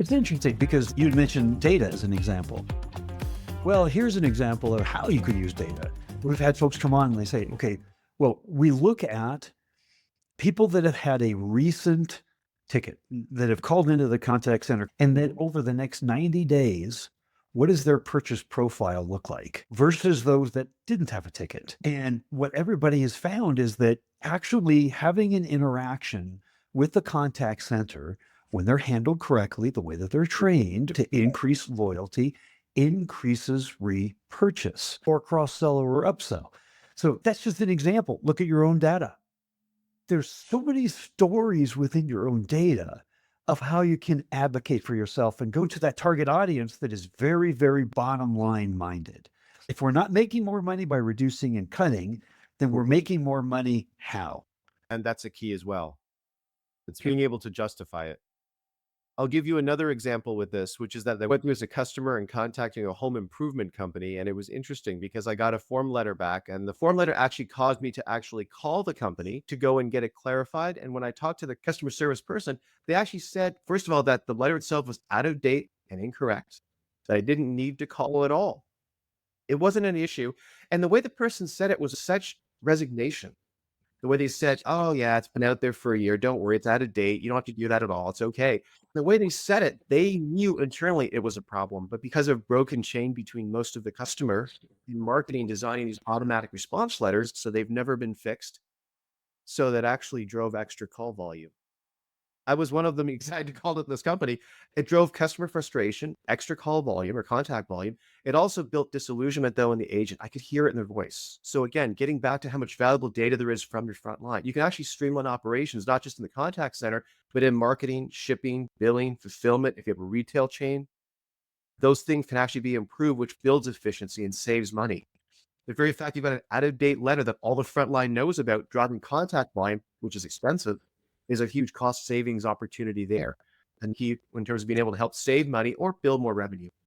It's interesting because you'd mentioned data as an example. Well, here's an example of how you could use data. We've had folks come on and they say, okay, well, we look at people that have had a recent ticket that have called into the contact center, and then over the next 90 days, what does their purchase profile look like versus those that didn't have a ticket? And what everybody has found is that actually having an interaction with the contact center, when they're handled correctly, the way that they're trained to increase loyalty, increases repurchase or cross sell or upsell. So that's just an example. Look at your own data. There's so many stories within your own data of how you can advocate for yourself and go to that target audience that is very, very bottom line minded. If we're not making more money by reducing and cutting, then we're making more money how? And that's a key as well. It's being able to justify it. I'll give you another example with this, which is that I went through as a customer and contacting a home improvement company. And it was interesting because I got a form letter back, and the form letter actually caused me to actually call the company to go and get it clarified. And when I talked to the customer service person, they actually said, first of all, that the letter itself was out of date and incorrect, that I didn't need to call at all. It wasn't an issue. And the way the person said it was such resignation. The way they said, "Oh, yeah, it's been out there for a year. Don't worry, it's out of date. You don't have to do that at all. It's okay." The way they said it, they knew internally it was a problem, but because of broken chain between most of the customers in marketing, designing these automatic response letters, so they've never been fixed. So that actually drove extra call volume. I was one of them excited to call it this company. It drove customer frustration, extra call volume or contact volume. It also built disillusionment though in the agent. I could hear it in their voice. So again, getting back to how much valuable data there is from your front line. You can actually streamline operations, not just in the contact center, but in marketing, shipping, billing, fulfillment. If you have a retail chain, those things can actually be improved, which builds efficiency and saves money. The very fact you've got an out-of-date letter that all the frontline knows about driving contact volume, which is expensive, is a huge cost savings opportunity there. And key in terms of being able to help save money or build more revenue.